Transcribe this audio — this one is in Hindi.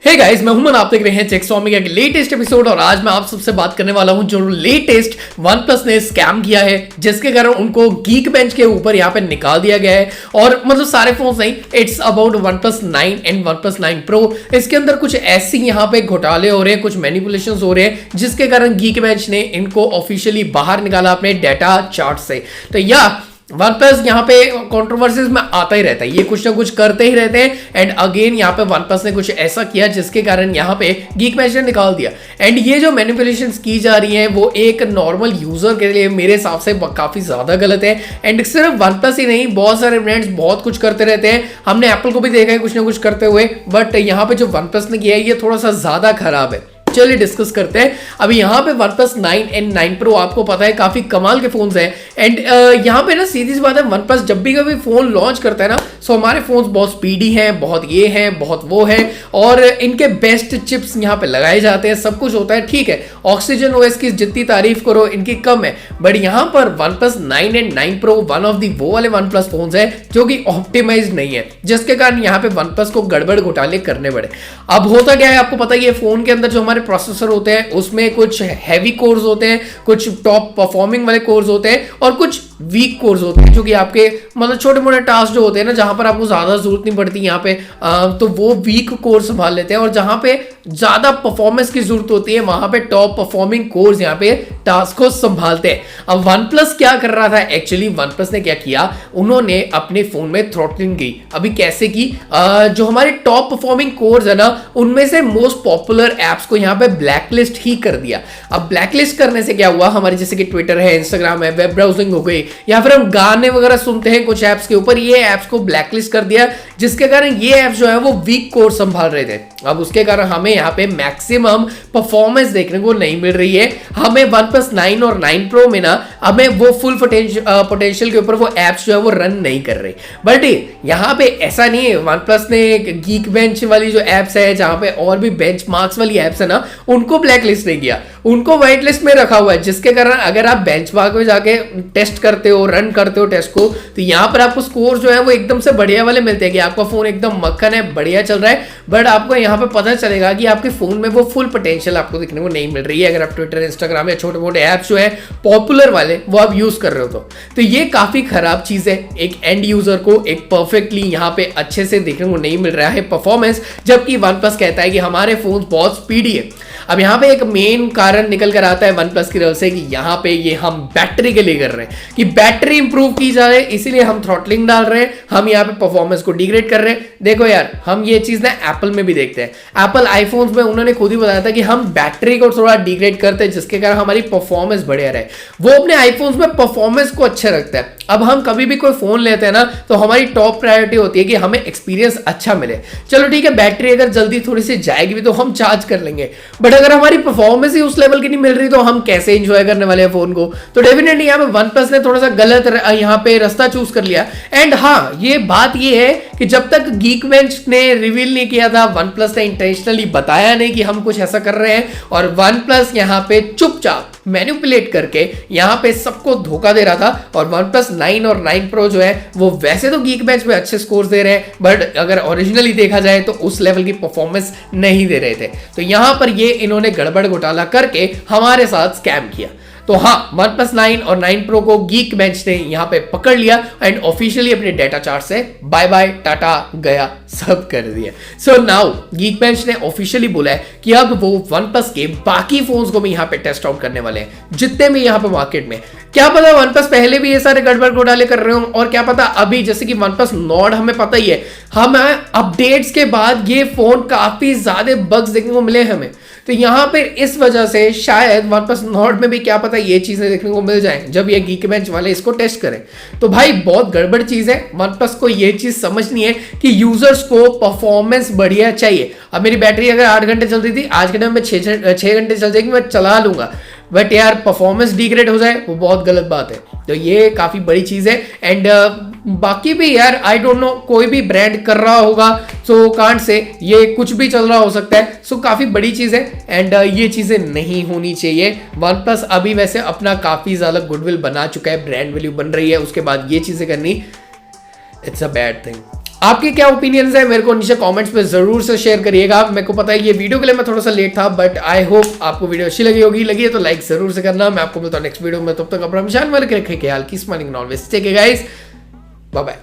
हे गाइस, मैं हुमन, आप देख रहे हैं चेक स्वामी का लेटेस्ट एपिसोड। और आज मैं आप सबसे बात करने वाला हूं जो लेटेस्ट वन प्लस ने स्कैम किया है, जिसके कारण उनको गीक बेंच के ऊपर यहां पे निकाल दिया गया है। और मतलब सारे फोन नहीं, it's about one plus 9 and one plus 9 pro. इसके अंदर कुछ ऐसी यहां पे घोटाले हो रहे हैं, कुछ मैनिपुलेशंस हो रहे हैं, जिसके कारण गीक बेंच ने इनको ऑफिशियली बाहर निकाला अपने डाटा चार्ट से। तो या वन प्लस यहाँ पे कंट्रोवर्सीज में आता ही रहता है, ये कुछ ना कुछ करते ही रहते हैं। एंड अगेन यहाँ पे वन प्लस ने कुछ ऐसा किया जिसके कारण यहाँ पे गीक बेंच ने निकाल दिया। एंड ये जो मैनिपुलेशंस की जा रही हैं वो एक नॉर्मल यूजर के लिए मेरे हिसाब से काफी ज्यादा गलत है। एंड सिर्फ वन प्लस ही नहीं, बहुत सारे ब्रांड्स बहुत कुछ करते रहते हैं। हमने एप्पल को भी देखा है कुछ ना कुछ करते हुए, बट यहाँ पे जो वन प्लस ने किया है ये थोड़ा सा ज्यादा खराब है। चलिए डिस्कस करते हैं। अभी यहाँ पे OnePlus 9 एंड 9 Pro आपको पता है काफी कमाल के फोन्स हैं। एंड यहाँ पे ना सीधी सी बात है, OnePlus जब भी कभी फोन लॉन्च करता है ना, सो हमारे फोन्स बहुत स्पीडी हैं, बहुत ये हैं, बहुत वो है, और इनके बेस्ट चिप्स यहाँ पे लगाए जाते हैं, सब कुछ होता है। ठीक है, ऑक्सीजन ओएस की जितनी तारीफ करो इनकी कम है, बट यहाँ पर OnePlus 9 and 9 Pro one of the वो वाले OnePlus फोन्स है जो कि ऑप्टिमाइज्ड नहीं है, जिसके कारण यहाँ पे OnePlus को गड़बड़ घोटाले करने पड़े। अब होता क्या है आपको पता है, ये फोन के अंदर जो हमारे प्रोसेसर होते हैं उसमें कुछ हैवी कोर्स होते हैं, कुछ टॉप परफॉर्मिंग वाले कोर्स होते हैं, और कुछ वीक कोर्स होते हैं जो कि आपके मतलब छोटे मोटे टास्क जो होते हैं ना, जहां पर आपको ज्यादा जरूरत नहीं पड़ती यहाँ पे, तो वो वीक कोर्स संभाल लेते हैं। और जहां पे ज्यादा परफॉर्मेंस की जरूरत होती है वहां पे टॉप परफॉर्मिंग कोर्स यहाँ पे टास्क को संभालते हैं। अब OnePlus क्या कर रहा था एक्चुअली, OnePlus ने क्या किया, उन्होंने अपने फोन में थ्रॉटलिंग की। अभी कैसे की, जो हमारे टॉप परफॉर्मिंग कोर्स है ना, उनमें से मोस्ट पॉपुलर एप्स को यहाँ पे ब्लैकलिस्ट ही कर दिया। अब ब्लैकलिस्ट करने से क्या हुआ, हमारे जैसे कि ट्विटर है, इंस्टाग्राम है, वेब ब्राउजिंग हो गई, या फिर हम गाने वगैरह सुनते हैं कुछ एप्स के ऊपर, ये एप्स को ब्लैकलिस्ट कर दिया, जिसके कारण ये एप्स जो है वो वीक कोर्स संभाल रहे थे। अब उसके कारण हमें यहाँ पे मैक्सिमम परफॉर्मेंस देखने को नहीं मिल रही है। हमें OnePlus 9 और 9 Pro में ना हमें वो फुल पोटेंशियल के ऊपर वो एप्स जो है वो रन नहीं कर रही। बट यहाँ पे ऐसा नहीं है, OnePlus ने गीक बेंच वाली जो एप्स है, जहां पे और भी बेंचमार्क्स वाली एप्स है ना, उनको ब्लैक लिस्ट नहीं किया, उनको व्हाइट लिस्ट में रखा हुआ है, जिसके कारण अगर आप बेंचमार्क में जाके टेस्ट करते हो, रन करते हो टेस्ट को, तो यहाँ पर आपको स्कोर जो है वो एकदम से बढ़िया वाले मिलते हैं कि आपका फोन एकदम मक्खन है, बढ़िया चल रहा है। बट आपको यहाँ पे पता चलेगा कि आपके फोन में वो फुल पोटेंशियल आपको देखने को नहीं मिल रही है, अगर आप ट्विटर, इंस्टाग्राम या छोटे मोटे ऐप्स जो है पॉपुलर वाले वो आप यूज कर रहे हो तो ये काफी खराब चीज है। एक एंड यूजर को एक परफेक्टली यहाँ पे अच्छे से देखने को नहीं मिल रहा है परफॉर्मेंस, जबकि OnePlus कहता है कि हमारे फोन बहुत स्पीडी है। अब यहाँ पे एक मेन कारण निकल कर आता है OnePlus की तरफ से कि यहाँ पे ये हम बैटरी के लिए कर रहे हैं कि बैटरी इंप्रूव की जाए, इसीलिए हम थ्रॉटलिंग डाल रहे हैं, हम यहाँ पे परफॉर्मेंस को डिग्रेड कर रहे हैं। देखो यार, हम ये चीज ना एप्पल में भी देखते हैं, एप्पल आईफोन्स में उन्होंने खुद ही बताया था कि हम बैटरी को थोड़ा डिग्रेड करते हैं, जिसके कारण हमारी परफॉर्मेंस बढ़िया रहे। वो अपने आईफोन्स में परफॉर्मेंस को अच्छा रखता है। अब हम कभी भी कोई फोन लेते हैं ना, तो हमारी टॉप प्रायोरिटी होती है कि हमें एक्सपीरियंस अच्छा मिले। चलो ठीक है, बैटरी अगर जल्दी थोड़ी सी जाएगी भी तो हम चार्ज कर लेंगे, बट अगर हमारी परफॉर्मेंस ही उस लेवल की नहीं मिल रही तो हम कैसे एंजॉय करने वाले हैं फोन को। तो डेफिनेटली यहाँ पे OnePlus ने थोड़ा सा गलत यहाँ पे रास्ता चूज कर लिया। एंड हाँ, ये बात ये है कि जब तक गीक बेंच ने रिवील नहीं किया था, OnePlus ने इंटेंशनली बताया नहीं कि हम कुछ ऐसा कर रहे हैं, और OnePlus यहाँ पे चुपचाप मैनिपुलेट करके यहाँ पे सबको धोखा दे रहा था। और OnePlus 9 और 9 Pro जो है वो वैसे तो गीक बेंच में अच्छे स्कोर्स दे रहे हैं, बट अगर ओरिजिनली देखा जाए तो उस लेवल की परफॉर्मेंस नहीं दे रहे थे। तो यहाँ पर ये इन्होंने गड़बड़ घोटाला करके हमारे साथ स्कैम किया। तो हाँ, OnePlus 9 और 9 Pro को गीक बेंच ने यहाँ पे पकड़ लिया एंड ऑफिशियली अपने डेटा चार्ट से बाय बाय टाटा गया सब कर दिया। सो नाउ गीक बेंच ने ऑफिशियली बोला है कि अब वो OnePlus के बाकी फोन्स को भी यहाँ पे टेस्ट आउट करने वाले हैं, जितने भी यहाँ पे मार्केट में। क्या पता OnePlus पहले भी ये सारे गड़बड़ घोटाले कर रहे हो, और क्या पता अभी जैसे कि OnePlus Nord, हमें पता ही है, हम अपडेट्स के बाद ये फोन काफी ज्यादा बग्स देखने को मिले हमें। तो यहाँ पे इस वजह से शायद OnePlus Nord में भी क्या पता ये चीजें देखने को मिल जाए जब ये गीक बेंच वाले इसको टेस्ट करें। तो भाई बहुत गड़बड़ चीज है। OnePlus को ये चीज समझनी है कि यूजर्स को परफॉर्मेंस बढ़िया चाहिए। अब मेरी बैटरी अगर 8 घंटे चल रही थी, आज के टाइम में 6 घंटे चल जाएगी, मैं चला लूंगा, बट यार परफॉर्मेंस डिग्रेड हो जाए वो बहुत गलत बात है। तो ये काफी बड़ी चीज है। एंड बाकी भी यार आई डोंट नो, कोई भी ब्रांड कर रहा होगा, सो कांट से ये कुछ भी चल रहा हो सकता है। सो काफी बड़ी चीज है एंड ये चीजें नहीं होनी चाहिए। OnePlus अभी वैसे अपना काफी ज्यादा गुडविल बना चुका है, ब्रांड वैल्यू बन रही है, उसके बाद ये चीजें करनी, इट्स अ बैड थिंग। आपके क्या ओपिनियंस है मेरे को नीचे कमेंट्स में जरूर से शेयर करिएगा। मेरे को पता है ये वीडियो के लिए मैं थोड़ा सा लेट था, बट आई होप आपको वीडियो अच्छी लगी होगी। लगी है तो लाइक जरूर से करना। मैं आपको मिलता हूँ नेक्स्ट वीडियो में, तब तक अपना ख्याल रखें, ख्याल की smiling always take care guys, bye bye.